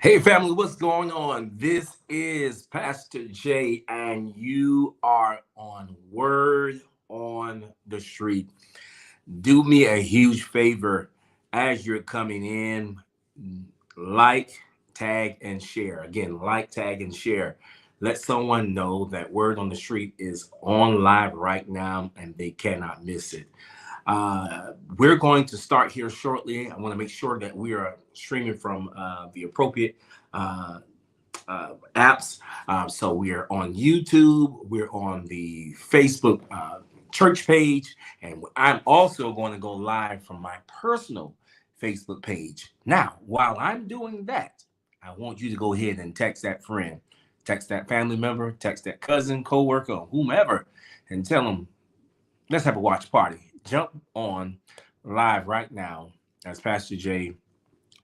Hey family, what's going on? This is Pastor Jay, and you are on Word on the Street. Do me a huge favor as you're coming in, like, tag, and share. Again, like, tag, and share. Let someone know that Word on the Street is on live right now and they cannot miss it. We're going to start here shortly. I want to make sure that we are streaming from the appropriate uh, apps. So we are on YouTube, we're on the Facebook church page, and I'm also going to go live from my personal Facebook page. Now, while I'm doing that, I want you to go ahead and text that friend, text that family member, text that cousin, coworker, whomever, and tell them, let's have a watch party. Jump on live right now as Pastor J,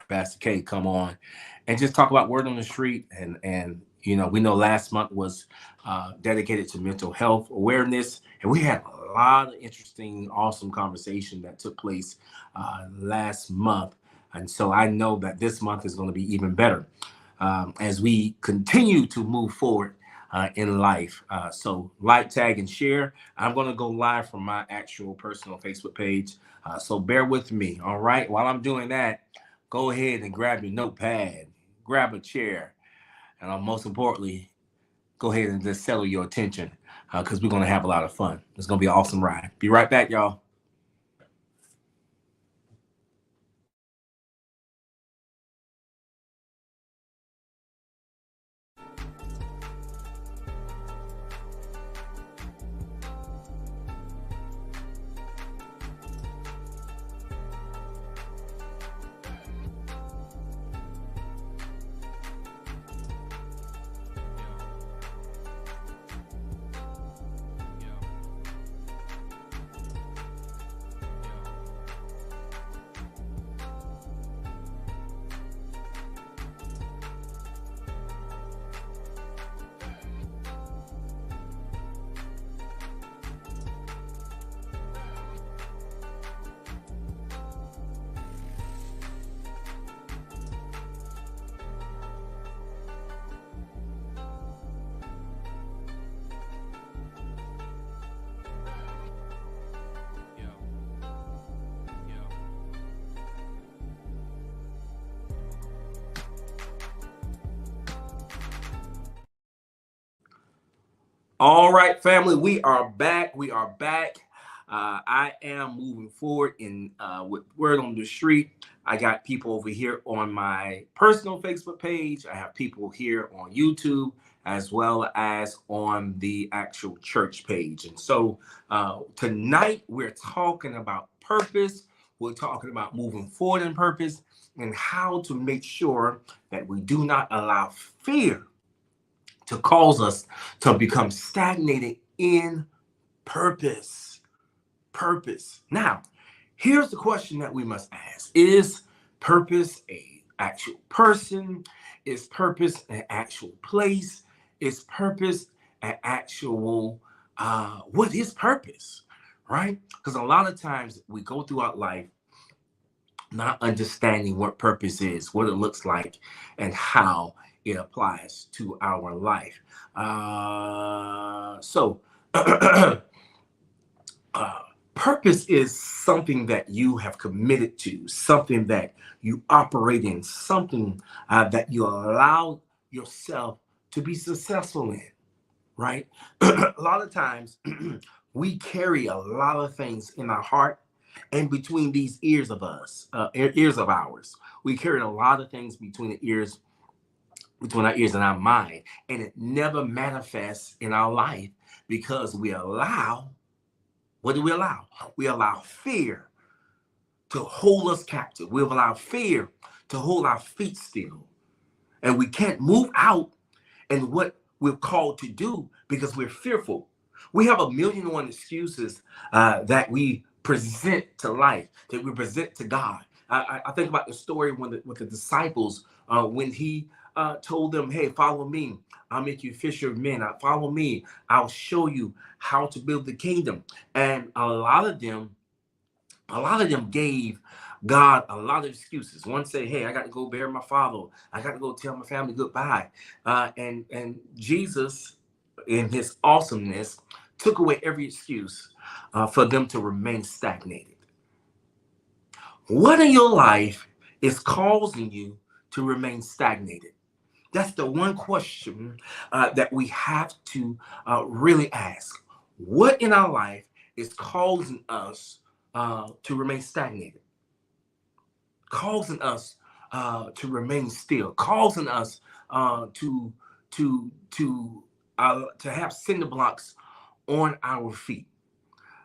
Pastor K come on and just talk about Word on the Street. And we know last month was dedicated to mental health awareness, and we had a lot of interesting, awesome conversation that took place last month. And so I know that this month is going to be even better as we continue to move forward in life. So like, tag, and share. I'm going to go live from my actual personal Facebook page. So bear with me. All right. While I'm doing that, go ahead and grab your notepad, grab a chair, and most importantly, go ahead and just settle your attention because we're going to have a lot of fun. It's going to be an awesome ride. Be right back, y'all. All right, family, we are back. We are back. I am moving forward in with Word on the Street. I got people over here on my personal Facebook page. I have people here on YouTube as well as on the actual church page. And so tonight we're talking about purpose. We're talking about moving forward in purpose and how to make sure that we do not allow fear to cause us to become stagnated in purpose. Purpose. Now, here's the question that we must ask. Is purpose a actual person? Is purpose an actual place? Is purpose an actual what is purpose? Right? Because a lot of times we go throughout life not understanding what purpose is, what it looks like, and how it applies to our life. So, purpose is something that you have committed to, something that you operate in, something that you allow yourself to be successful in, right? A lot of times we carry a lot of things in our heart and between these ears of us, ears of ours. We carry a lot of things between our ears and our mind, and it never manifests in our life because we allow, what do we allow? We allow fear to hold us captive. We allow fear to hold our feet still. And we can't move out in what we're called to do because we're fearful. We have a million and one excuses that we present to life, that we present to God. I think about the story with the disciples when he told them, "Hey, follow me. I'll make you fisher of men. Follow me. I'll show you how to build the kingdom." And a lot of them gave God a lot of excuses. One say, hey, I got to go bury my father. I got to go tell my family goodbye. And Jesus, in his awesomeness, took away every excuse for them to remain stagnated. What in your life is causing you to remain stagnated? That's the one question that we have to really ask. What in our life is causing us to remain stagnated? Causing us to remain still, causing us to have cinder blocks on our feet.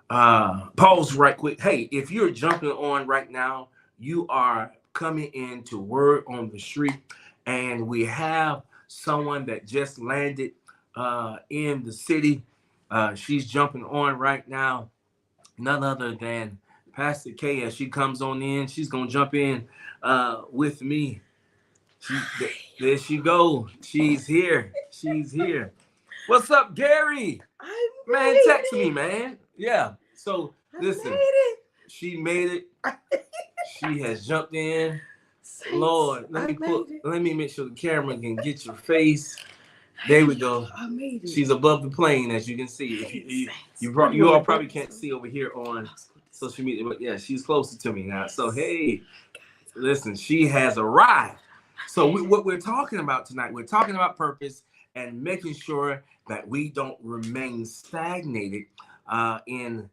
Pause right quick. Hey, if you're jumping on right now, you are coming into Word on the Street, and we have someone that just landed in the city. She's jumping on right now, none other than Pastor K. As she comes on in, she's gonna jump in with me. She, there she go. She's here. She's here. What's up, Gary? Man, text me, man. Yeah. So listen, she made it. She has jumped in. Lord, let me make sure the camera can get your face. There we go. I made it. She's above the plane, as you can see. You all probably can't see over here on social media, but yeah, she's closer to me now. So hey, listen, she has arrived. So what we're talking about tonight, we're talking about purpose and making sure that we don't remain stagnated in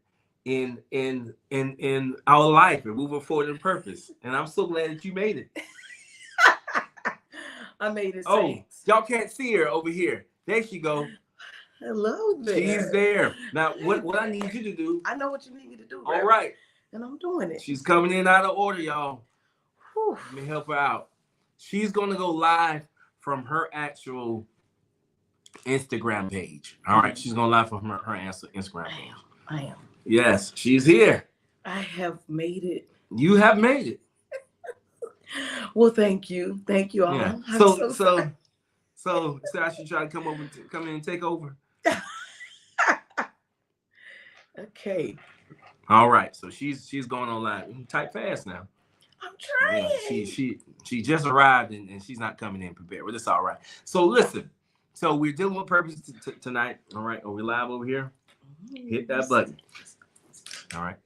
our life and moving forward in purpose. And I'm so glad that you made it. I made it. Oh, y'all can't see her over here. There she go. Hello there. She's there. Now, what I need you to do. I know what you need me to do. All right. And I'm doing it. She's coming in out of order, y'all. Whew. Let me help her out. She's going to go live from her actual Instagram page. All right. She's going live from her Instagram page. I am. Yes, she's here. I have made it. You have made it. Well, thank you. Thank you all. Yeah. So I should try to come in and take over. Okay. All right. So she's going on live. Type fast now. I'm trying. Yeah, she just arrived and she's not coming in prepared. But it's all right. So listen. So we're dealing with purpose tonight. All right. Are we live over here? Hit that button. All right.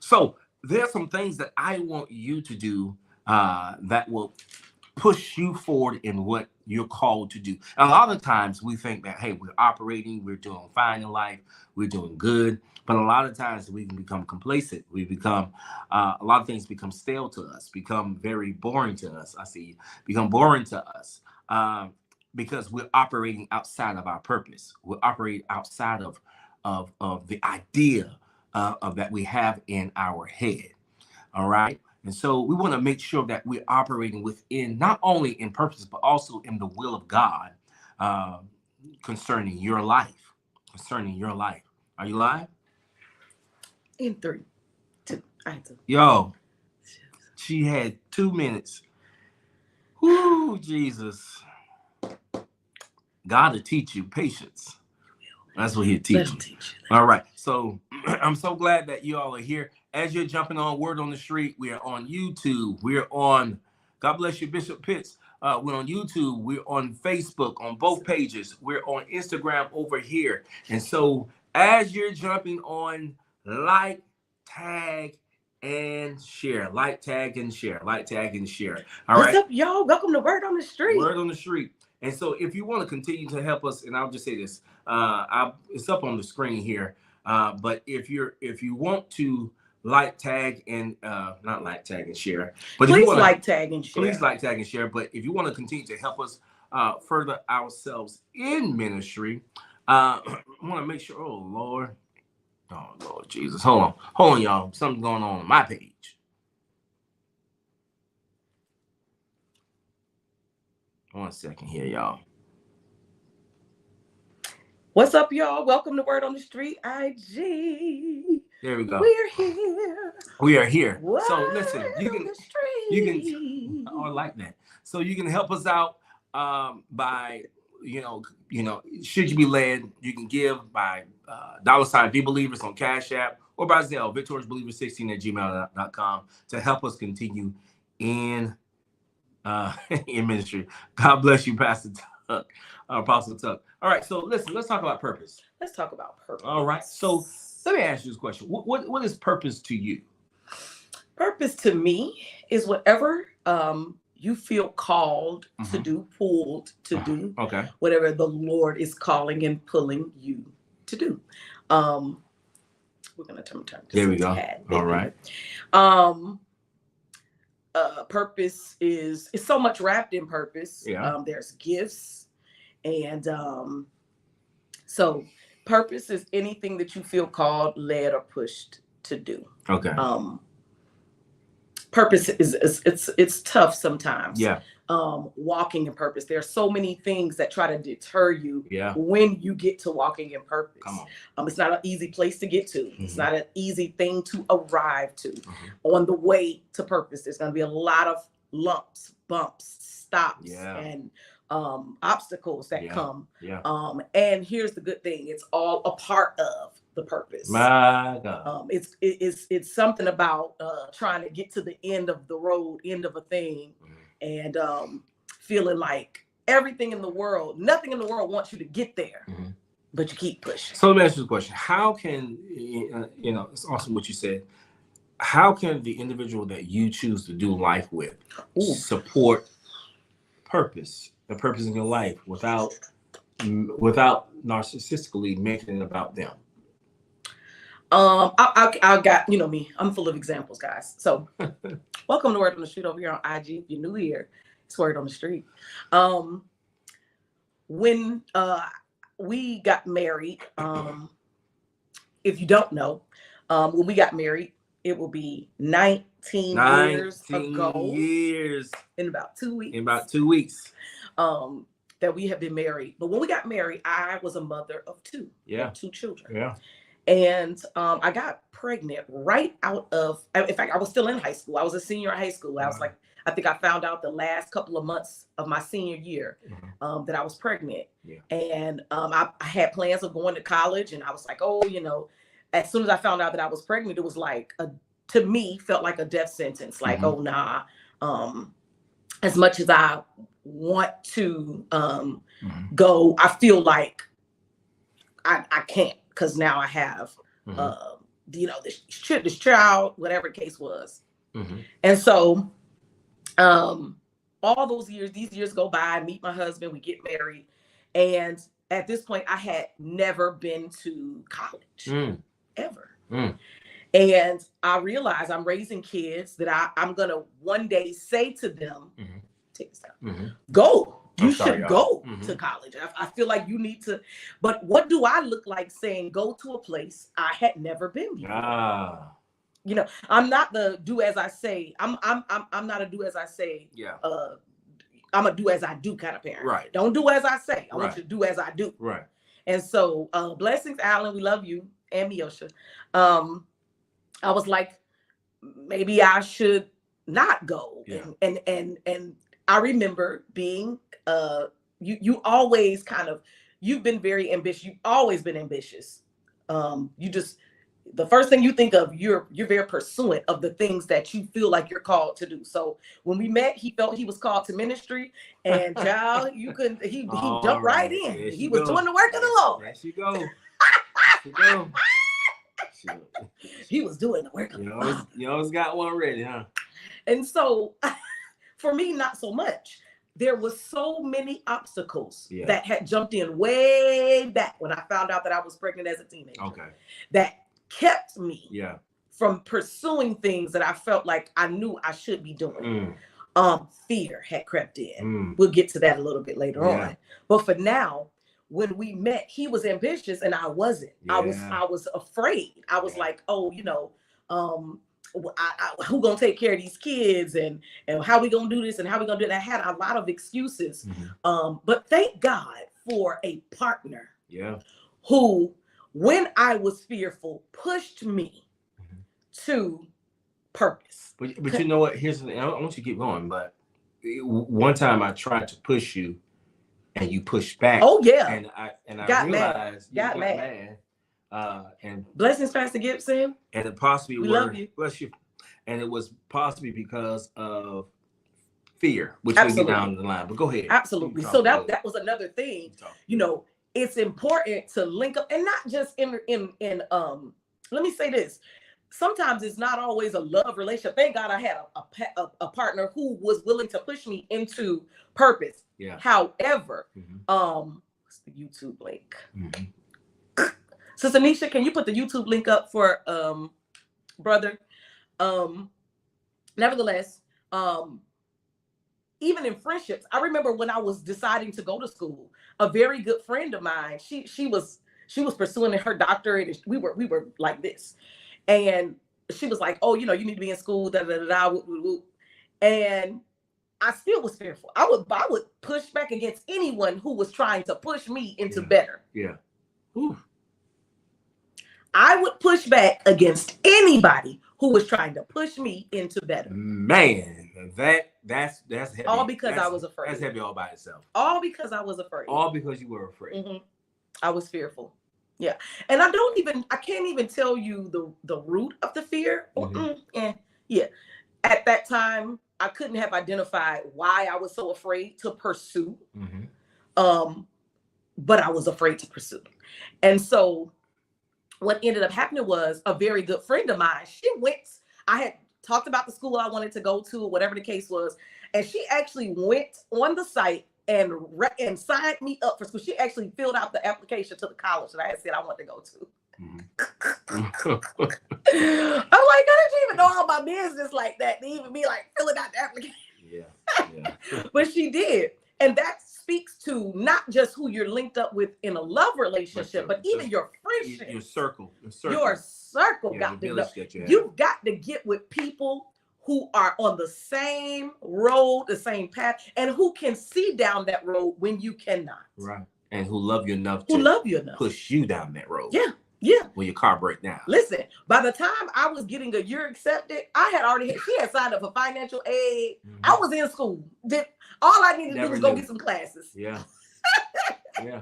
So there's some things that I want you to do that will push you forward in what you're called to do. A lot of times we think that, hey, we're operating, we're doing fine in life, we're doing good. But a lot of times we can become complacent. We become, a lot of things become stale to us, become very boring to us. Become boring to us because we're operating outside of our purpose. We're operating outside of the idea of that we have in our head. All right. And so we want to make sure that we're operating within, not only in purpose, but also in the will of God concerning your life. Are you live? In 3, 2, I had to. Yo, she had 2 minutes. Whoo, Jesus. God will teach you patience. That's what he'll teach you. All right. So I'm so glad that you all are here. As you're jumping on Word on the Street, we are on YouTube. We're on, God bless you, Bishop Pitts. We're on YouTube. We're on Facebook on both pages. We're on Instagram over here. And so as you're jumping on, like, tag, and share. Like, tag, and share. Like, tag, and share. All right. What's up, y'all? Welcome to Word on the Street. Word on the Street. And so if you want to continue to help us, and I'll just say this, it's up on the screen here. But if you want to like, tag, and not like, tag, and share, but please if you want like, tag, and share. Please like, tag, and share. But if you want to continue to help us further ourselves in ministry, I want to make sure. Oh Lord Jesus, hold on, y'all. Something's going on my page. One second here, y'all. What's up, y'all? Welcome to Word on the Street IG. There we go. We're here. We are here. Word so listen, you can, I like that. So you can help us out by, should you be led, you can give by $Be Believers on Cash App, or by Zelle, victoriousbeliever16@gmail.com to help us continue in in ministry. God bless you, Pastor Tuck, Apostle Tuck. All right, so listen, let's talk about purpose. Let's talk about purpose. All right, so let me ask you this question. What is purpose to you? Purpose to me is whatever you feel called to do, pulled to do. Okay. Whatever the Lord is calling and pulling you to do. We're gonna turn this. There we go. Tad, all right. Purpose is so much wrapped in purpose. Yeah. There's gifts, and so purpose is anything that you feel called, led, or pushed to do. Okay. Purpose is it's tough sometimes. Yeah. Walking in purpose. There are so many things that try to deter you. Yeah. When you get to walking in purpose. Come on. It's not an easy place to get to. It's not an easy thing to arrive to. On the way to purpose, there's going to be a lot of lumps, bumps, stops, and obstacles that come. Yeah. And here's the good thing: it's all a part of the purpose. My God. It's something about trying to get to the end of the road, end of a thing, and feeling like everything in the world, nothing in the world wants you to get there, but you keep pushing. So let me ask you a question. How can, it's awesome what you said. How can the individual that you choose to do life with support purpose, the purpose in your life without narcissistically making it about them? I got, me, I'm full of examples, guys. So welcome to Word on the Street over here on IG. If you're new here, it's Word on the Street. When we got married, if you don't know, when we got married, it will be 19 years ago. In about 2 weeks. In about 2 weeks. That we have been married. But when we got married, I was a mother of two. Yeah. 2 children. Yeah. And I got pregnant right out of, in fact, I was still in high school. I was a senior in high school. I was like, I think I found out the last couple of months of my senior year that I was pregnant. Yeah. And I had plans of going to college, and I was like, as soon as I found out that I was pregnant, it was like, to me, felt like a death sentence. Like, oh, nah. As much as I want to go, I feel like I can't. Because now I have, this child, whatever the case was. And so all those years, these years go by, I meet my husband, we get married. And at this point, I had never been to college, ever. And I realized I'm raising kids that I'm going to one day say to them, take this out, go. You should go to college. I feel like you need to, but what do I look like saying go to a place I had never been before? I'm not the do as I say. I'm not a do as I say. Yeah. I'm a do as I do kind of parent. Right. Don't do as I say. I want you to do as I do. Right. And so blessings, Alan. We love you, and Miosha. I was like, maybe I should not go. Yeah. And I remember being you always you've been very ambitious. You've always been ambitious. The first thing you think of, you're very pursuant of the things that you feel like you're called to do. So when we met, he felt he was called to ministry, and child, he jumped right in. He was doing the work of the Lord. There she go. There she go. He was doing the work of the Lord. You always got one ready, huh? And so for me, not so much. There was so many obstacles that had jumped in way back when I found out that I was pregnant as a teenager. Okay. That kept me from pursuing things that I felt like I knew I should be doing. Fear had crept in. We'll get to that a little bit later on. But for now, when we met, he was ambitious and I wasn't. I was afraid. I was like, who gonna take care of these kids, and how we gonna do this, and how we gonna do it. I had a lot of excuses, but thank God for a partner who, when I was fearful, pushed me to purpose. But you know what? Here's the thing. I want you to keep going. But one time I tried to push you, and you pushed back. Oh yeah. And I realized you got mad. And blessings, Pastor Gibson. And it possibly we love you. Bless you. And it was possibly because of fear, which Absolutely. we get down the line. But go ahead. Absolutely. So that was another thing. You know, it's important to link up, and not just in let me say this. Sometimes it's not always a love relationship. Thank God I had a partner who was willing to push me into purpose. Yeah. However, what's the YouTube link? Sister Nisha, can you put the YouTube link up for brother? Nevertheless, even in friendships, I remember when I was deciding to go to school, a very good friend of mine, she was pursuing her doctorate, and we were like this. And she was like, oh, you know, you need to be in school, da, da, da, da, and I still was fearful. I would push back against anyone who was trying to push me into better. Yeah. Ooh. I would push back against anybody who was trying to push me into better. Man, that's heavy. All because I was afraid. That's heavy all by itself. All because I was afraid. All because you were afraid. I was fearful. Yeah. And I can't even tell you the root of the fear. Yeah. At that time, I couldn't have identified why I was so afraid to pursue. But I was afraid to pursue. And so what ended up happening was a very good friend of mine. I had talked about the school I wanted to go to, whatever the case was. And she actually went on the site and signed me up for school. She actually filled out the application to the college that I had said I want to go to. I'm like, I didn't even know all my business like that to even be like filling out the application. Yeah. But she did. And that speaks to not just who you're linked up with in a love relationship, but even your friendship. Your circle got to know. You've got to get with people who are on the same road, the same path, and who can see down that road when you cannot. Right. And who love you enough to push you down that road. Yeah. Yeah. When your car breaks down. Listen, by the time I was getting you're accepted, she had signed up for financial aid. I was in school. All I needed to do was go get some classes. Yeah. Yeah.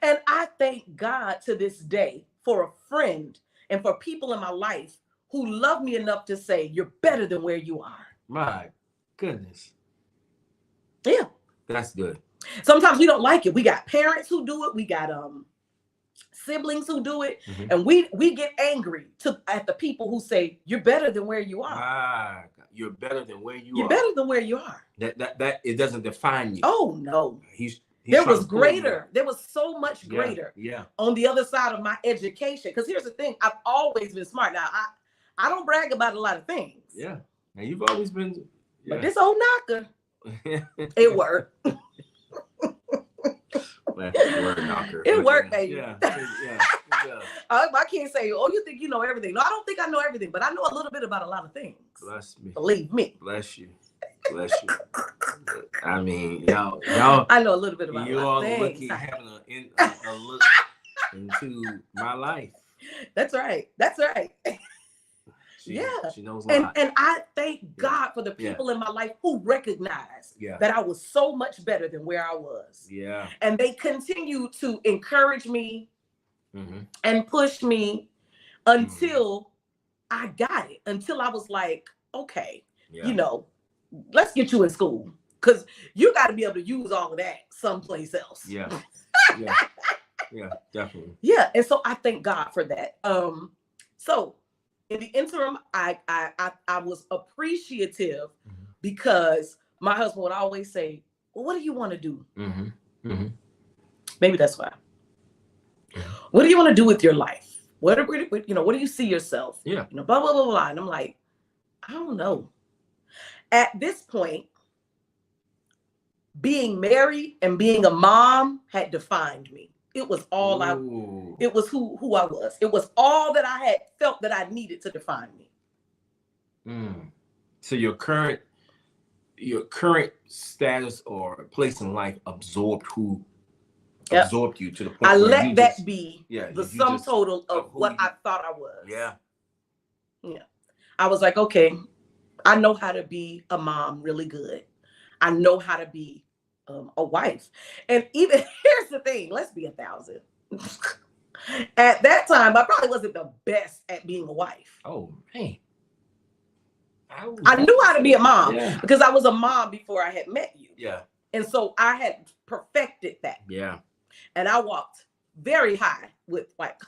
And I thank God to this day for a friend and for people in my life who love me enough to say, you're better than where you are. My goodness. Yeah. That's good. Sometimes we don't like it. We got parents who do it. We got siblings who do it. And we get angry at the people who say, you're better than where you are. You're better than where you are. You're better than where you are. That it doesn't define you. Oh no. There was greater. There was so much greater on the other side of my education. Because here's the thing, I've always been smart. Now I don't brag about a lot of things. Yeah. Now you've always been. But this old knocker, it worked. Word knocker. It worked, baby. Yeah. My kids say, "Oh, you think you know everything?" No, I don't think I know everything, but I know a little bit about a lot of things. Bless me. Believe me. Bless you. Bless you. I mean, y'all. I know a little bit about. You all looking, having a look into my life. That's right. That's right. She knows a lot. And I thank God for the people in my life who recognized that I was so much better than where I was. Yeah. And they continue to encourage me and push me until I got it. Until I was like, okay, you know, let's get you in school. Because you got to be able to use all of that someplace else. Yeah. Yeah, definitely. Yeah. And so I thank God for that. So in the interim, I was appreciative because my husband would always say, well, what do you want to do? Maybe that's why. What do you want to do with your life? What do you see yourself? Yeah. Blah, blah, blah, blah. And I'm like, I don't know. At this point, being married and being a mom had defined me. It was all it was who I was. It was all that I had felt that I needed to define me. So your current status or place in life absorbed you to the point I where let that be the sum total of what I thought I was. Yeah. I was like, okay, I know how to be a mom really good. I know how to be a wife. And even here's the thing, let's be 1,000. At that time, I probably wasn't the best at being a wife. Oh man. I knew how to be a mom Yeah. because I was a mom before I had met you. Yeah. And so I had perfected that. Yeah. And I walked very high with, like,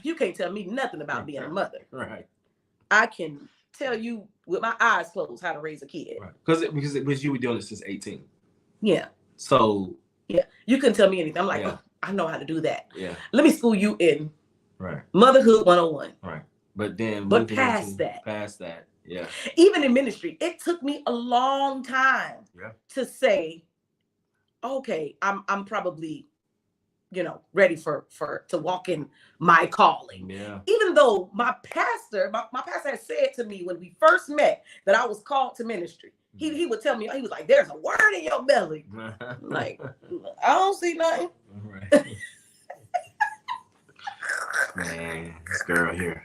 you can't tell me nothing about being a mother. Right. I can tell you with my eyes closed how to raise a kid. Right. Because you were doing it since 18. Yeah. So yeah, you couldn't tell me anything. I'm like, yeah. oh, I know how to do that. Yeah. Let me school you in right. motherhood 101. Right. But then past that, yeah. Even in ministry, it took me a long time to say, okay, I'm probably, ready to walk in my calling. Yeah. Even though my pastor had said to me when we first met that I was called to ministry. He would tell me, he was like, there's a word in your belly. Like, I don't see nothing. Right. Man, this girl here.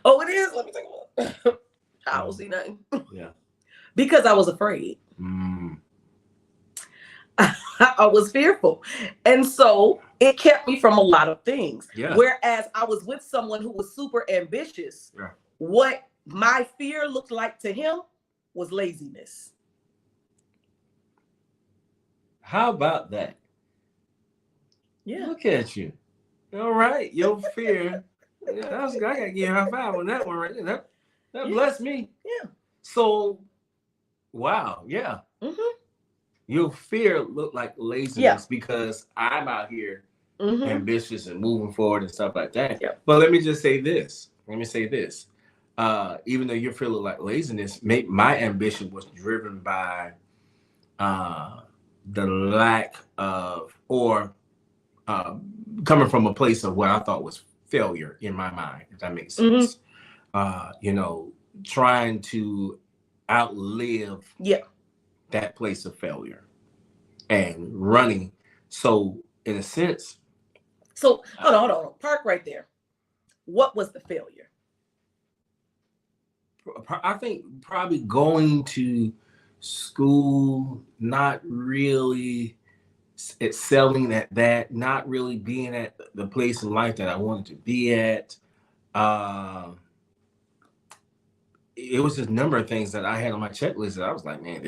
Oh, it is? Let me take a look. I don't see nothing. Yeah. Because I was afraid. I was fearful. And so it kept me from a lot of things. Yeah. Whereas I was with someone who was super ambitious. Yeah. What my fear looked like to him was laziness. How about that? Yeah. Look at you. All right. Your fear. Yeah, I gotta give you a high five on that one right there. That blessed me. Yeah. So, wow. Yeah. Mm-hmm. Your fear looked like laziness because I'm out here ambitious and moving forward and stuff like that. Yeah. But let me say this. Even though your fear looked like laziness, my ambition was driven by the lack of or coming from a place of what I thought was failure in my mind, if that makes sense. Trying to outlive that place of failure and running. So in a sense. So hold on. Park right there. What was the failure? I think probably going to school, not really excelling at that, not really being at the place in life that I wanted to be at. It was just a number of things that I had on my checklist that I was like, man,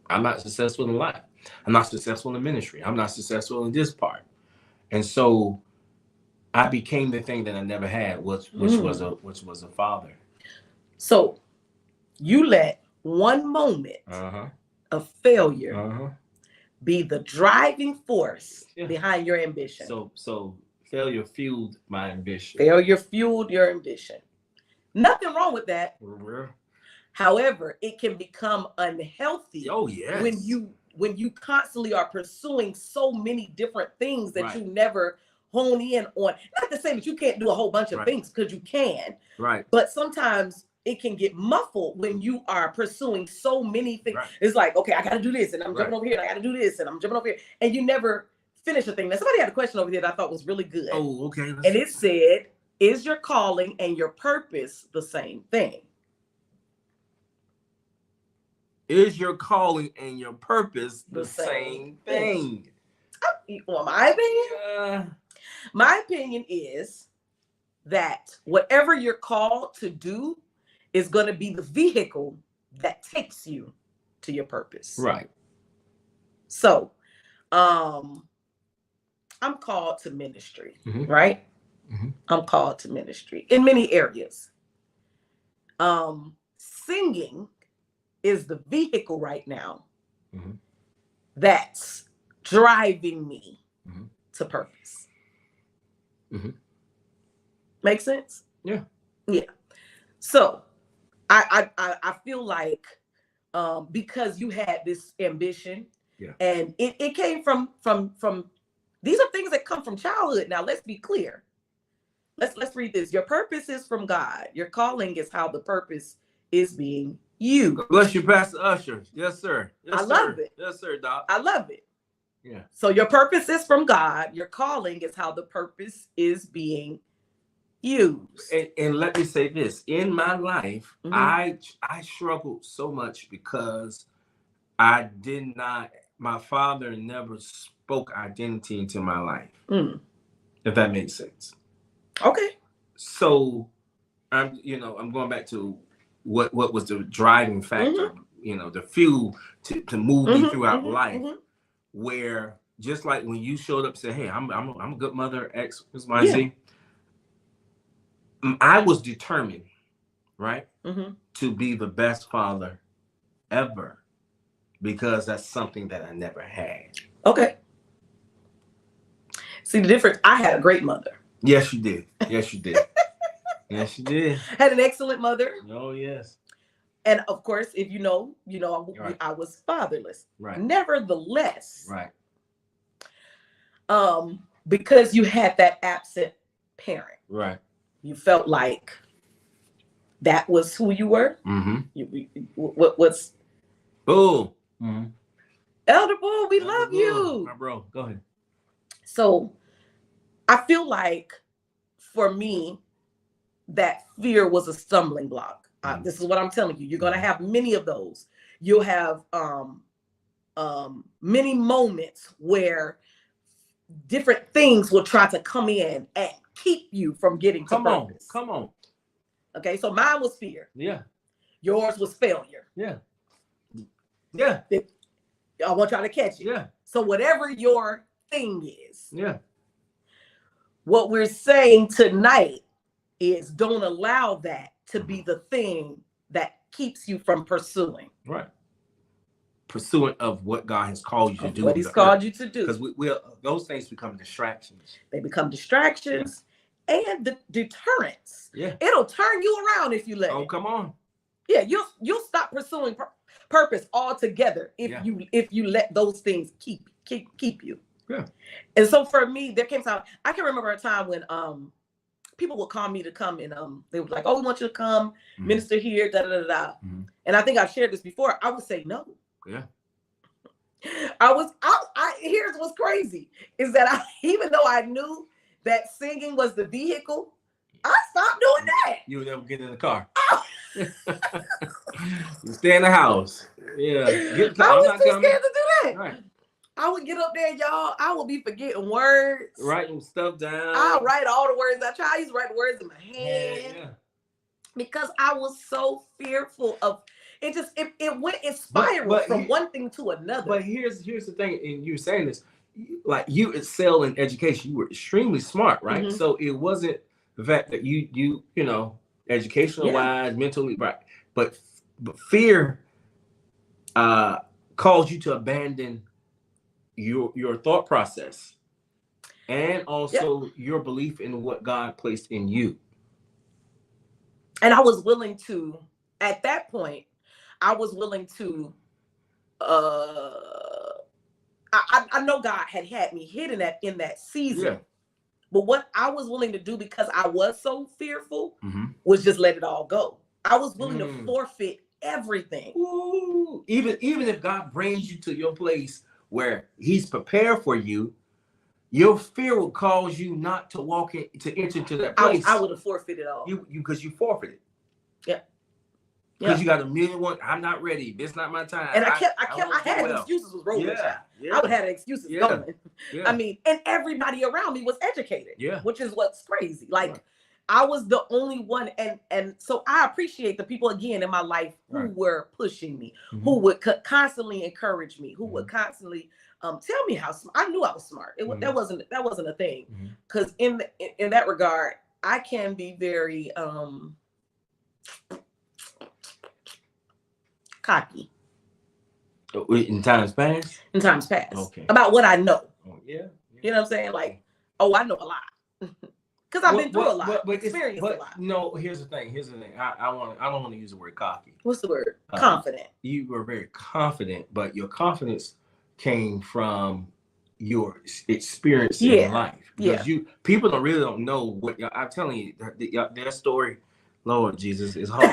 I'm not successful in life. I'm not successful in the ministry. I'm not successful in this part. And so I became the thing that I never had, which was a father. So you let one moment of failure be the driving force behind your ambition. So failure fueled my ambition. Failure fueled your ambition. Nothing wrong with that. However, it can become unhealthy. Oh, yes. When you constantly are pursuing so many different things that you never hone in on. Not to say that you can't do a whole bunch of things, because you can. Right. But sometimes it can get muffled when you are pursuing so many things. Right. It's like, okay, I got to do this, and I'm jumping over here, and I got to do this, and I'm jumping over here, and you never finish a thing. Now, somebody had a question over here that I thought was really good. Oh, okay. And it said, is your calling and your purpose the same thing? Is your calling and your purpose the same thing? Well, my opinion is that whatever you're called to do is going to be the vehicle that takes you to your purpose. Right. So, I'm called to ministry, right? I'm called to ministry in many areas. Singing is the vehicle right now that's driving me to purpose. Make sense? Yeah. Yeah. So I feel like because you had this ambition and it came from these are things that come from childhood. Now let's be clear. Let's read this. Your purpose is from God. Your calling is how the purpose is being used. Bless you, Pastor Usher. Yes, sir. Yes, I love it. Yes, sir, Doc. I love it. Yeah. So your purpose is from God. Your calling is how the purpose is being used. And let me say this. In my life, I struggled so much because my father never spoke identity into my life. if that makes sense. Okay. So I'm going back to what was the driving factor, the fuel to move me throughout life, where just like when you showed up and said, hey, I'm a good mother, X, Y, Z, I was determined, right, to be the best father ever, because that's something that I never had. Okay. See the difference? I had a great mother. Yes, you did. Yes, you did. Yes, you did. Had an excellent mother. Oh, yes. And of course, if Right. I was fatherless. Right. Nevertheless, right. Because you had that absent parent, right, you felt like that was who you were. What's Bull. Elder Bull? We love you, my bro. Go ahead. So I feel like for me, that fear was a stumbling block. This is what I'm telling you. You're going to have many of those. You'll have many moments where different things will try to come in and keep you from getting to purpose. Come on. Okay, so mine was fear. Yeah. Yours was failure. Yeah. I want y'all to catch it. Yeah. So whatever your thing is, what we're saying tonight is don't allow that to be the thing that keeps you from pursuing. Right. Pursuant of what God has called you to do. What He's called you to do. Because those things become distractions. They become distractions and the deterrents. Yeah. It'll turn you around if you let it. Oh, come on. Yeah, you'll stop pursuing purpose altogether if you let those things keep you. Yeah. And so for me, there came time. I can remember a time when people would call me to come and they were like, "Oh, we want you to come minister here." Da da da da. And I think I've shared this before. I would say no. Yeah. Here's what's crazy is that even though I knew that singing was the vehicle, I stopped doing that. You would never get in the car. You stay in the house. Yeah. I was too scared to do that. Right. I would get up there, y'all. I would be forgetting words. Writing stuff down. I'll write all the words. I used to write words in my hand. Because I was so fearful of it. It spiraled from one thing to another. But here's the thing, and you're saying this, like you excel in education. You were extremely smart, right? So it wasn't the fact that you educational wise, mentally, right? But fear caused you to abandon your thought process and also your belief in what God placed in you. And I was willing to, at that point, I know God had me hidden in that season. Yeah. But what I was willing to do, because I was so fearful, was just let it all go. I was willing to forfeit everything. Ooh. Even if God brings you to your place where He's prepared for you, your fear will cause you not to enter into that place. I would have forfeited all. Because you forfeited. Yeah. Because you got a million one. I'm not ready. This not my time. And I had excuses was rolling. I would have excuses going. I mean, and everybody around me was educated. Yeah. Which is what's crazy. Like I was the only one, and so I appreciate the people again in my life who were pushing me, who would constantly encourage me, who would constantly tell me how I knew I was smart. That wasn't a thing, because in that regard, I can be very cocky. In times past? In times past. Okay. About what I know. Oh, yeah. You know what I'm saying? Like, I know a lot. Because I've been through a lot. Experienced a lot. No, here's the thing. I don't want to use the word cocky. What's the word? Confident. You were very confident, but your confidence came from your experience in life. Because people don't know what I'm telling you, their story, Lord Jesus, is hard.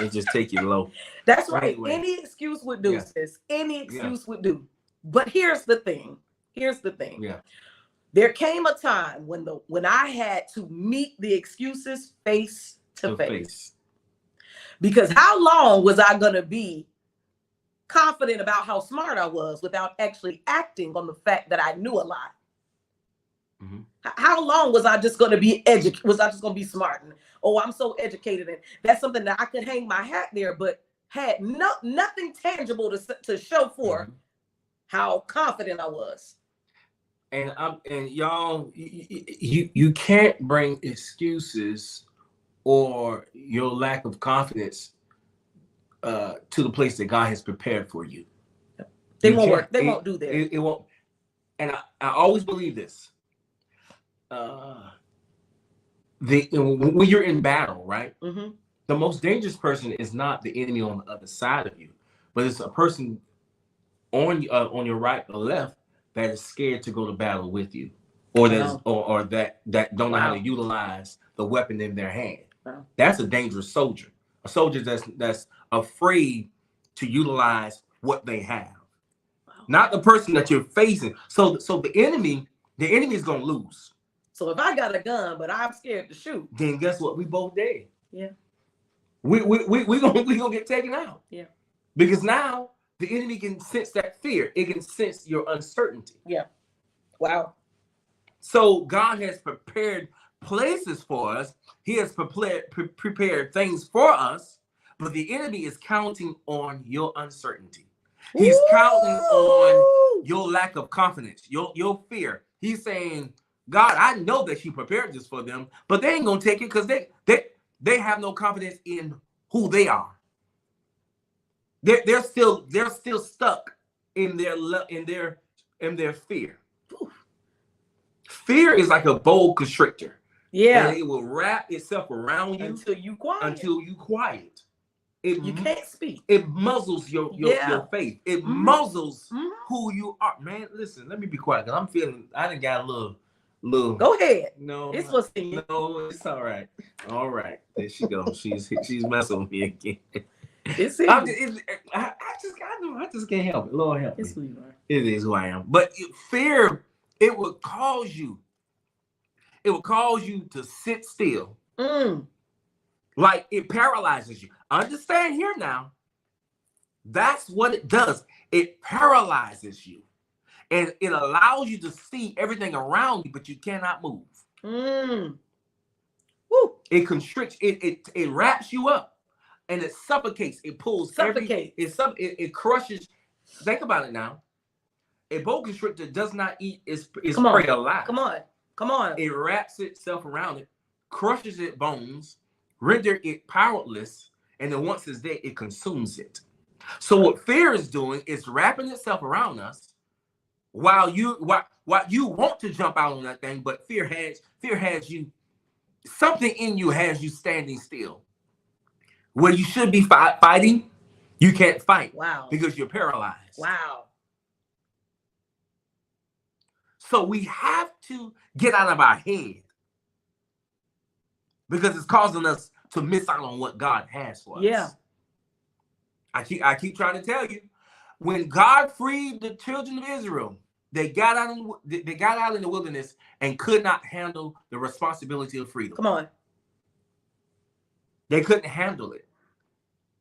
It just take you low. That's right. Anyway. Any excuse would do, sis. Any excuse would do. But here's the thing. Yeah. There came a time when I had to meet the excuses face to face. Because how long was I going to be confident about how smart I was without actually acting on the fact that I knew a lot? How long was I just going to be educated? Was I just going to be smart? And, oh, I'm so educated. And that's something that I could hang my hat there, but had nothing tangible to show for how confident I was. And y'all, you can't bring excuses or your lack of confidence to the place that God has prepared for you. They won't work. They won't do that. It won't. And I always believe this. When you're in battle, right? Mm-hmm. The most dangerous person is not the enemy on the other side of you, but it's a person on your right or left that is scared to go to battle with you, or that don't know how to utilize the weapon in their hand. Wow. That's a dangerous soldier. A soldier that's afraid to utilize what they have. Wow. Not the person that you're facing. So the enemy is gonna lose. So if I got a gun, but I'm scared to shoot, then guess what? We both dead. Yeah. We gonna get taken out. Yeah. Because now the enemy can sense that fear. It can sense your uncertainty. Yeah. Wow. So God has prepared places for us. He has prepared things for us, but the enemy is counting on your uncertainty. He's counting on your lack of confidence, your fear. He's saying, God, I know that you prepared this for them, but they ain't gonna take it because they have no confidence in who they are. They're still stuck in their fear. Fear is like a boa constrictor. Yeah. And it will wrap itself around you until you quiet. You can't speak. It muzzles your faith. It muzzles who you are. Man, listen, let me be quiet because I'm feeling I done got a little. Go ahead. No, it's what's in you. No, it's all right. All right. There she goes. She's messing with me again. It's in you. I just can't help it. Lord help me. It's who you are. It is who I am. But fear, it would cause you to sit still. Like it paralyzes you. Understand here now. That's what it does. It paralyzes you. And it allows you to see everything around you, but you cannot move. Woo. It constricts, it wraps you up, and it suffocates. It pulls it crushes. Think about it now. A boa constrictor does not eat its prey alive. Come on. It wraps itself around it, crushes its bones, render it powerless, and then once it's there, it consumes it. So what fear is doing is wrapping itself around us. While you want to jump out on that thing, but fear has you, something in you has you standing still. Where you should be fighting, you can't fight. Wow. Because you're paralyzed. Wow. So we have to get out of our head because it's causing us to miss out on what God has for us. Yeah. I keep trying to tell you, when God freed the children of Israel, they got out in the wilderness and could not handle the responsibility of freedom. Come on. They couldn't handle it.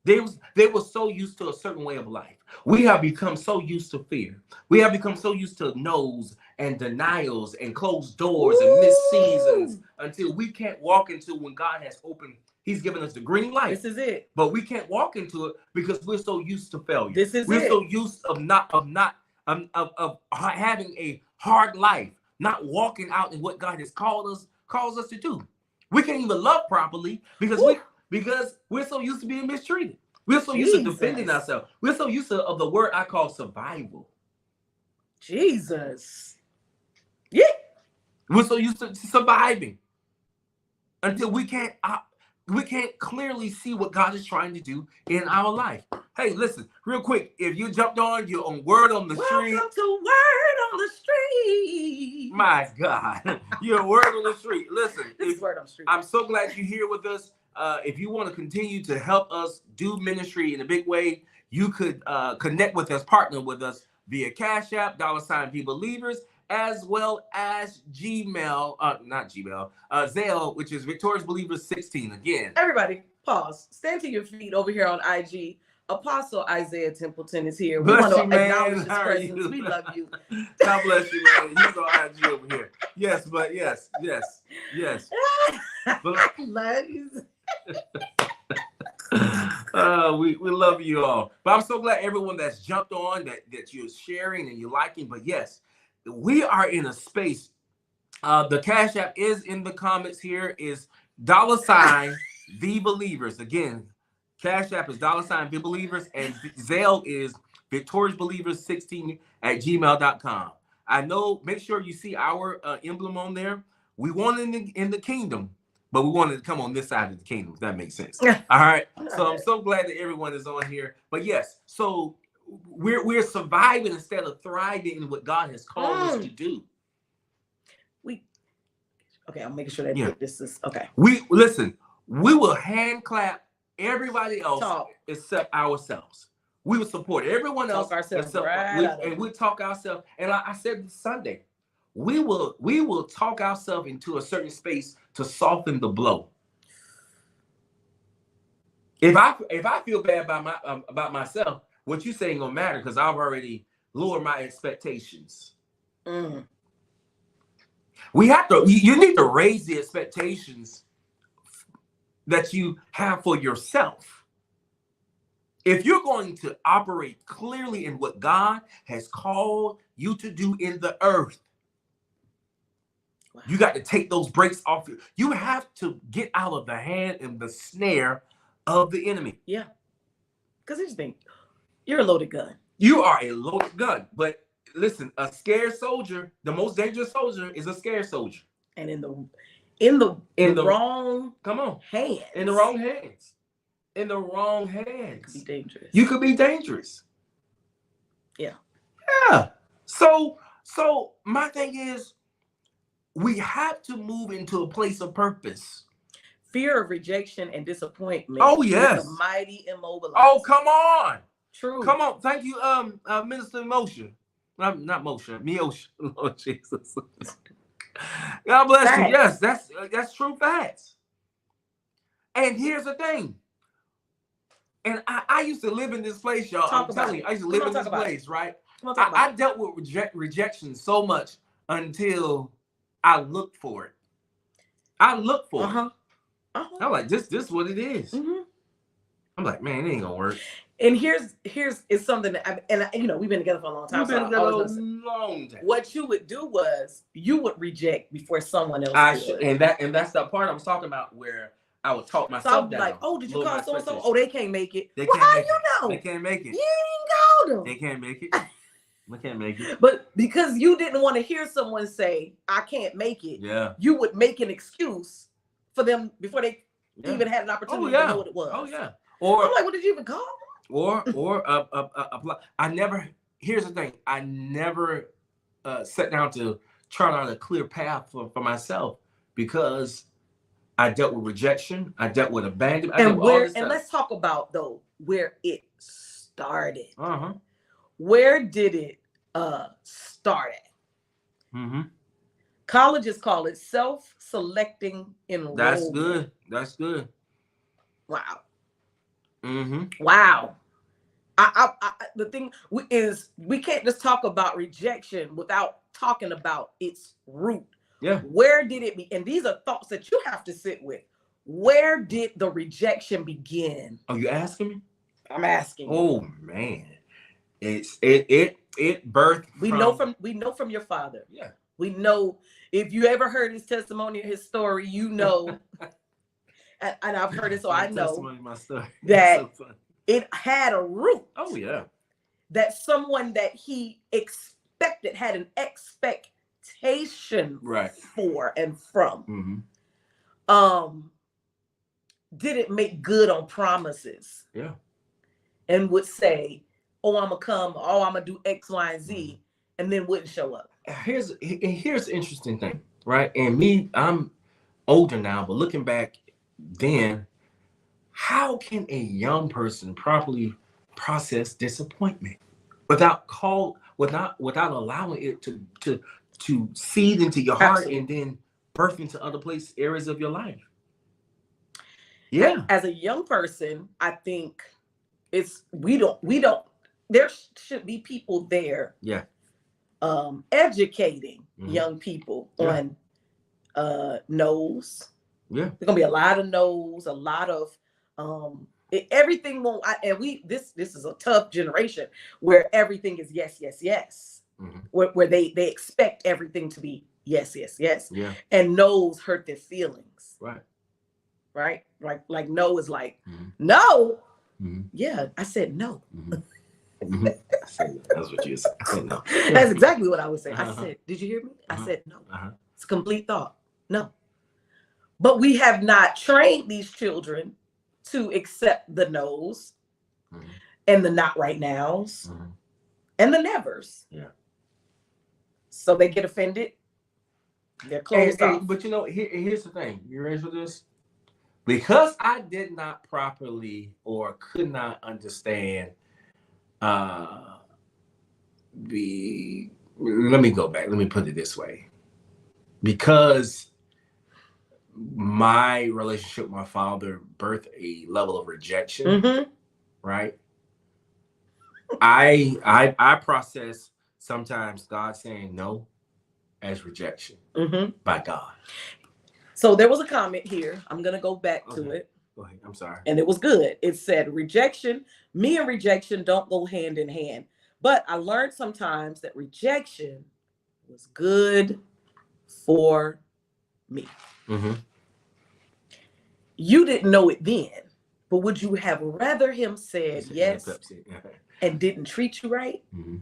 They were so used to a certain way of life. We have become so used to fear. We have become so used to no's and denials and closed doors and missed seasons until we can't walk into when God has opened. He's given us the green light. This is it. But we can't walk into it because we're so used to failure. We're so used of having a hard life, not walking out in what God has calls us to do. We can't even love properly because we're so used to being mistreated. We're so used to defending ourselves. We're so used to of the word I call survival. Jesus. Yeah. We're so used to surviving until we can't clearly see what God is trying to do in our life. Hey, listen, real quick. If you jumped on, you're on Word on the Street. Welcome to Word on the Street. My God, you're Word on the Street. Listen, this is Word on the Street. I'm so glad you're here with us. If you want to continue to help us do ministry in a big way, you could connect with us, partner with us via Cash App, $Be Believers, as well as Zelle, which is Victorious Believers 16. Again, everybody, pause. Stand to your feet over here on IG. Apostle Isaiah Templeton is here. We Bless want to you, man. acknowledge his How are presence. you? We love you. God bless you, man. He's on IG over here. Yes, but yes. But, Love you. we love you all. But I'm so glad everyone that's jumped on, that you're sharing and you're liking. But yes, we are in a space. The Cash App is in the comments here, is $ the believers. Again, Cash App is $ the believers, and Zelle is victoriousbelievers16@gmail.com. I know, make sure you see our emblem on there. We want it in the kingdom, but we wanted to come on this side of the kingdom, if that makes sense. All right. So I'm so glad that everyone is on here. But yes, so we're surviving instead of thriving in what God has called us to do. Okay, I'm making sure that this is okay. We will hand clap everybody else except ourselves. We will support everyone else ourselves and we talk ourselves. And I said this Sunday, we will talk ourselves into a certain space to soften the blow. If I feel bad about myself, what you say ain't gonna matter because I've already lowered my expectations. We have to. You need to raise the expectations that you have for yourself. If you're going to operate clearly in what God has called you to do in the earth, you got to take those brakes off. You have to get out of the hand and the snare of the enemy. Yeah. Because here's the thing. You're a loaded gun. You are a loaded gun. But listen, a scared soldier, the most dangerous soldier is a scared soldier. And in the wrong hands. In the wrong hands. In the wrong hands. Could be dangerous. You could be dangerous. Yeah. Yeah. So my thing is, we have to move into a place of purpose. Fear of rejection and disappointment. Oh, yes. The mighty immobilizer. Oh, come on. True. Come on. Thank you, Minister Moshe. Not Moshe. Miosha. Lord Jesus. God bless you. Yes, that's true facts. And here's the thing. And I used to live in this place, y'all. I'm telling you, I used to live in this place, right? I dealt with rejection so much until I looked for it. I looked for it. I'm like, this is what it is. Mm-hmm. I'm like, man, it ain't gonna work. And here's is something that we've been together for a long time. We've been together a long time. What you would do was you would reject before someone else would. And that's the part I was talking about where I would talk myself down. Like, oh, did you call so and so? Oh, they can't make it. How you know? They can't make it. You ain't go to. They can't make it. They can't make it. But because you didn't want to hear someone say, I can't make it, you would make an excuse for them before they even had an opportunity to know what it was. Oh, yeah. Or I'm like, what did you even call? Or here's the thing. I never sat down to chart out a clear path for myself because I dealt with rejection. I dealt with abandonment. And let's talk about though where it started. Where did it start at? Colleges call it self-selecting enrollment. That's good. Wow. Wow. The thing is, we can't just talk about rejection without talking about its root. Yeah. Where did it be? And these are thoughts that you have to sit with. Where did the rejection begin? Oh, you asking me? I'm asking. Oh man, it birthed. We know from your father. Yeah. We know if you ever heard his testimony or his story, you know. and I've heard it, so I know my story. That it had a root. Oh yeah. That someone that he expected had an expectation for and from. Didn't make good on promises. Yeah. And would say, oh, I'm gonna come, oh, I'm gonna do X, Y, and Z, and then wouldn't show up. Here's the interesting thing, right? And me, I'm older now, but looking back then, how can a young person properly process disappointment without allowing it to seed into your heart and then birth into other areas of your life? Yeah. As a young person, I think we don't there should be people there Yeah. Educating Mhm. young people Yeah. on no's. Yeah. There's gonna be a lot of no's, a lot of everything won't. This is a tough generation where everything is yes, yes, yes. Mhm. Where they expect everything to be yes, yes, yes. Yeah. And no's hurt their feelings. Right. Right? Like no is like Mhm. no. Mhm. Yeah, I said no. Mhm. Mhm. I said, that's what you said. I said no. That's exactly what I was saying. I Uh-huh. said, did you hear me? I Uh-huh. said no. Uh-huh. It's a complete thought. No. But we have not trained these children to accept the no's Mhm. and the not right nows Mhm. and the nevers. Yeah. So they get offended. They're closed off. But here's the thing. You ready for this? Because I did not properly or could not understand let me go back. Let me put it this way. Because my relationship with my father birthed a level of rejection, Mhm. right? I process sometimes God saying no as rejection Mhm. by God. So there was a comment here. I'm going to go back to Okay. it. Go ahead. I'm sorry. And it was good. It said me and rejection don't go hand in hand. But I learned sometimes that rejection was good for me. Mm-hmm. You didn't know it then, but would you have rather him said yes and didn't treat you right, mm-hmm.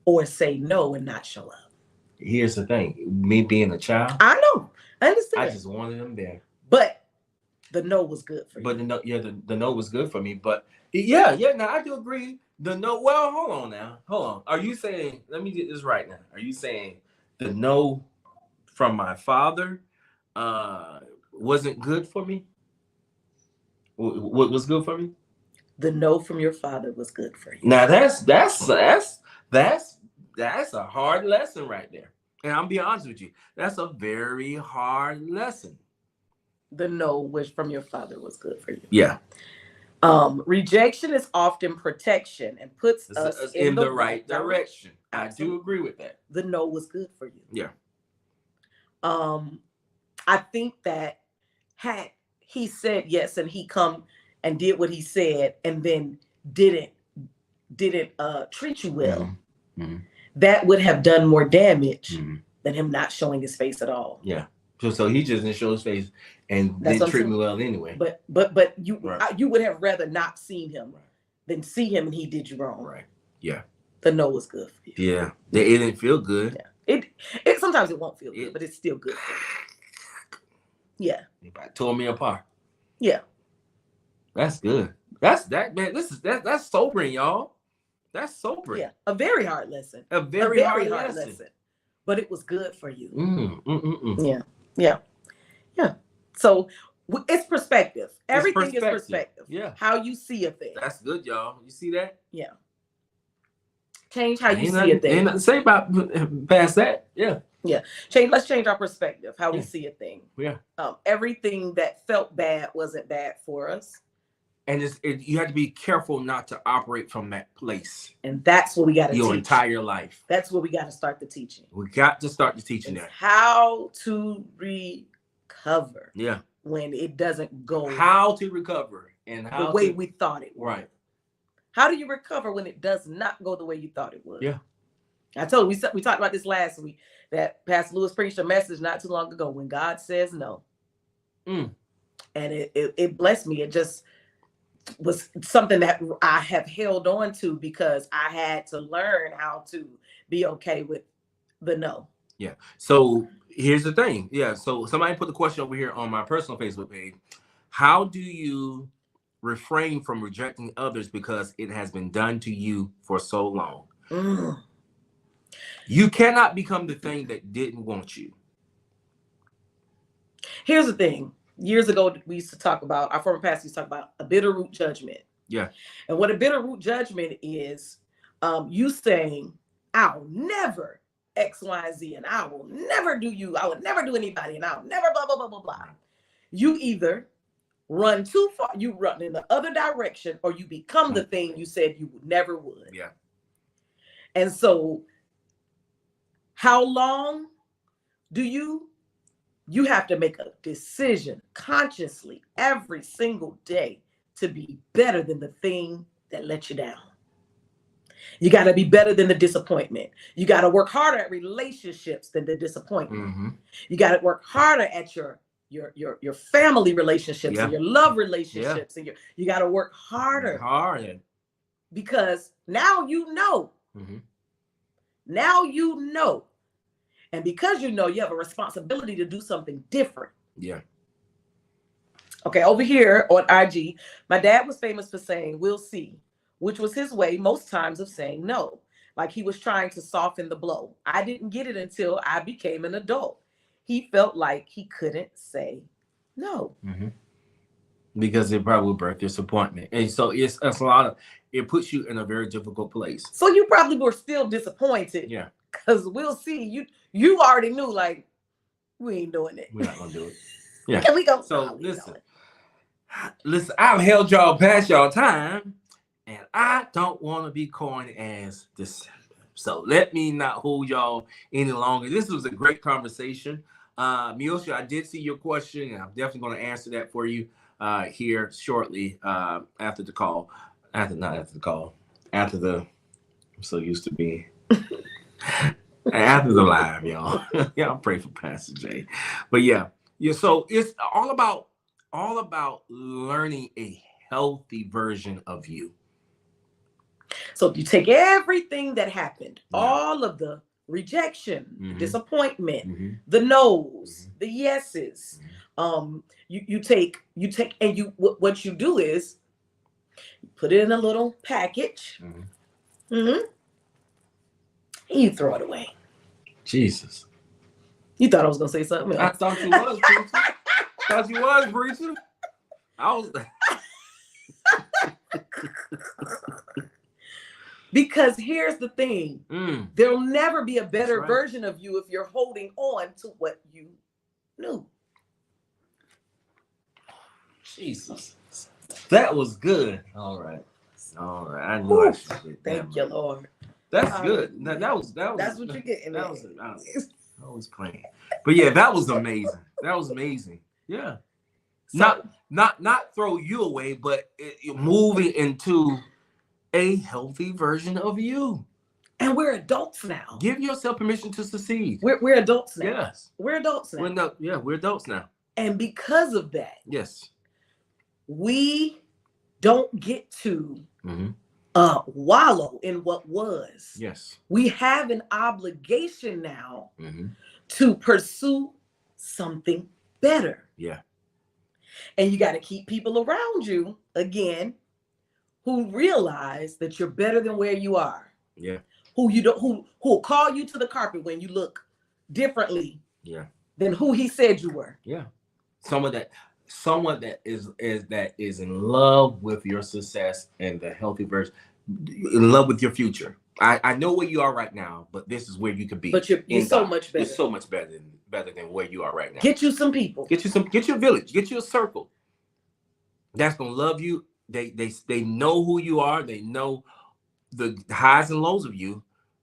or say no and not show up? Here's the thing. Me being a child, I know. I understand. I just wanted him there. But the no was good for you. But the no was good for me. But yeah, now I do agree. The no, well, hold on now. Hold on. Are you saying, let me get this right now. Are you saying the no from my father wasn't good for me? What was good for me? The no from your father was good for you. Now that's a hard lesson right there. And I'm being honest with you. That's a very hard lesson. The no which from your father was good for you. Yeah. Rejection is often protection and puts us in the right direction. I do agree with that. The no was good for you. Yeah. I think that had he said yes and he come and did what he said and then didn't treat you well, mm-hmm. that would have done more damage than him not showing his face at all. Yeah. So he just didn't show his face and didn't treat me well anyway. But you would have rather not seen him than see him and he did you wrong. Right. Yeah. The no was good for you. Yeah. It didn't feel good. Yeah. It sometimes it won't feel good, but it's still good for you. Yeah. It tore me apart. Yeah. That's good. That's that's sobering, y'all. That's sobering. Yeah. A very hard lesson. A very hard lesson. But it was good for you. Yeah. Yeah. So it's perspective. Everything is perspective. Yeah. How you see a thing. That's good, y'all. You see that? Yeah. Change how you see a thing. Ain't nothing to say about past that. Yeah. Yeah. Let's change our perspective. How we see a thing. Yeah. Everything that felt bad wasn't bad for us. And you have to be careful not to operate from that place. And that's what we got to teach. Your entire life. That's what we got to start the teaching. We got to start the teaching there. How to recover. Yeah. When it doesn't go. How to recover and how the way we thought it would. Right. How do you recover when it does not go the way you thought it would? Yeah. I told you, we talked about this last week, that Pastor Lewis preached a message not too long ago, when God says no. And it blessed me. It just was something that I have held on to because I had to learn how to be okay with the no. Yeah. So here's the thing. Yeah. So somebody put the question over here on my personal Facebook page. How do you refrain from rejecting others because it has been done to you for so long? You cannot become the thing that didn't want you. Here's the thing. Years ago, we used to talk about, our former pastor used to talk about a bitter root judgment. Yeah. And what a bitter root judgment is, you saying, I'll never X, Y, and Z, and I will never do you, I will never do anybody, and I'll never blah, blah, blah, blah, blah. You either run too far, you run in the other direction, or you become the thing you said you never would. Yeah. And so how long do you have to make a decision consciously every single day to be better than the thing that let you down. You got to be better than the disappointment. You got to work harder at relationships than the disappointment. Mm-hmm. You got to work harder at your family relationships and your love relationships, and you got to work harder. Because now you know. Mm-hmm. Now you know. And because you know, you have a responsibility to do something different. Yeah. Okay, over here on IG, my dad was famous for saying, "We'll see," which was his way most times of saying no. Like he was trying to soften the blow. I didn't get it until I became an adult. He felt like he couldn't say no. Mm-hmm. Because it probably birthed disappointment. And so it's a lot of, it puts you in a very difficult place. So you probably were still disappointed. Yeah. Because we'll see. You already knew, like, we ain't doing it. We're not going to do it. Yeah. Can we go? So listen, I've held y'all past y'all time, and I don't want to be corny as this. So let me not hold y'all any longer. This was a great conversation. Miosha, I did see your question, and I'm definitely going to answer that for you here shortly after the call. After the, I'm so used to being after the live, y'all. Y'all pray for Pastor Jay. But yeah. So it's all about learning a healthy version of you. So you take everything that happened, all of the rejection, the disappointment, the no's, the yeses. You take, and what you do is you put it in a little package, and you throw it away. Jesus. You thought I was gonna say something else. I thought you was preaching. Thought you was preaching. I was. Because here's the thing. There'll never be a better version of you if you're holding on to what you knew. Jesus. That was good. All right. I knew I should get that. Thank you, Lord. That's good. That was. That's what you're getting. That was. I was playing. But yeah, that was amazing. That was amazing. Yeah. So, not throw you away, but moving into a healthy version of you. And we're adults now. Give yourself permission to succeed. We're adults now. Yes. We're adults now. We're adults now. And because of that, yes, we don't get to wallow in what was. Yes. We have an obligation now to pursue something better. Yeah. And you got to keep people around you, again, who realize that you're better than where you are. Yeah. Who'll call you to the carpet when you look differently than who he said you were. Yeah. Someone that is in love with your success and the healthy version, in love with your future. I know where you are right now, but this is where you could be. But you're so much better. You're so much better than where you are right now. Get you some people. Get you a village. Get you a circle that's gonna love you. They know who you are. They know the highs and lows of you,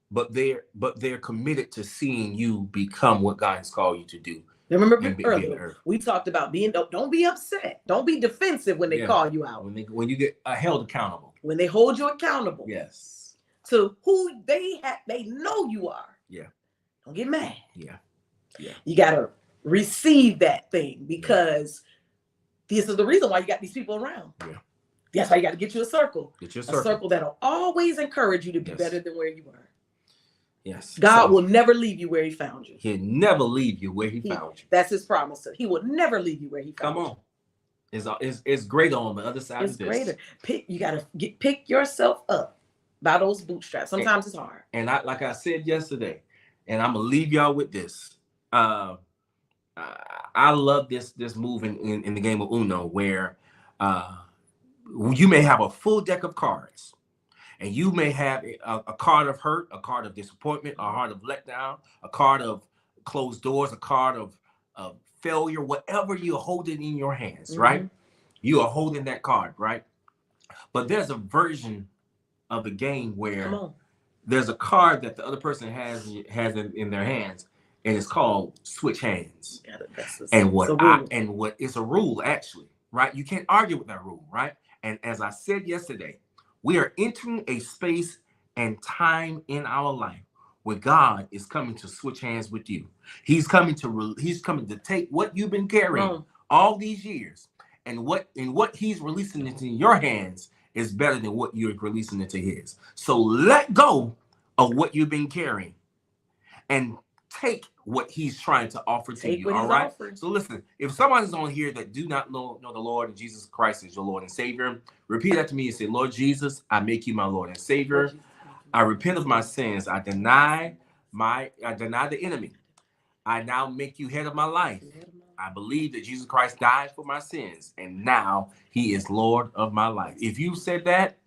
but they're committed to seeing you become what God has called you to do. Remember earlier, we talked about don't be upset. Don't be defensive when they call you out. When you get held accountable. When they hold you accountable. Yes. To who they know you are. Yeah. Don't get mad. Yeah. Yeah. You got to receive that thing, because this is the reason why you got these people around. Yeah. That's why you got to get you a circle. Get your circle. A circle that'll always encourage you to be better than where you were. Yes. God will never leave you where he found you. He'll never leave you where he found you. That's his promise. He will never leave you where he found you. Come on. It's greater on the other side of this. It's greater. You got to pick yourself up by those bootstraps. Sometimes it's hard. And like I said yesterday, and I'm gonna leave y'all with this. I love this move in the game of Uno, where you may have a full deck of cards, and you may have a card of hurt, a card of disappointment, a card of letdown, a card of closed doors, a card of failure, whatever you're holding in your hands, right? You are holding that card, right? But there's a version of the game Come where on. there's a card that the other person has in their hands, and it's called switch hands. And what it's a rule, actually, right? You can't argue with that rule, right? And as I said yesterday, we are entering a space and time in our life where God is coming to switch hands with you. He's coming to take what you've been carrying all these years, and what he's releasing into your hands is better than what you're releasing into his. So let go of what you've been carrying and take what he's trying to offer to you. All right. So listen, if someone's on here that do not know the Lord and Jesus Christ is your Lord and Savior, repeat that to me and say, Lord Jesus, I make you my Lord and Savior. I repent of my sins. I deny the enemy. I now make you head of my life. I believe that Jesus Christ died for my sins, and now he is Lord of my life. If you said that,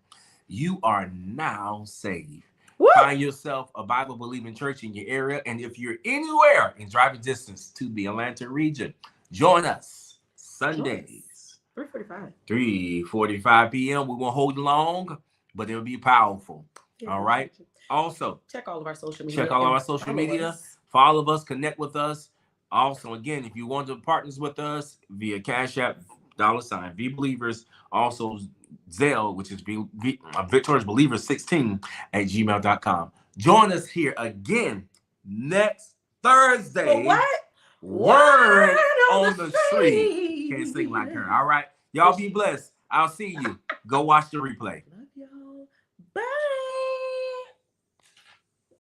you are now saved. Woo! Find yourself a Bible-believing church in your area, and if you're anywhere in driving distance to the Atlanta region, join us Sundays, 3:45 p.m. We won't hold long, but it'll be powerful. All right. Also, check all of our social media. Follow us, connect with us. Also, again, if you want to partner with us via Cash App, $ V Believers, also Zelle, which is Victorious Believers 16 at gmail.com. Join us here again next Thursday. Word on the street. Can't sing like her. All right. Y'all be blessed. I'll see you. Go watch the replay.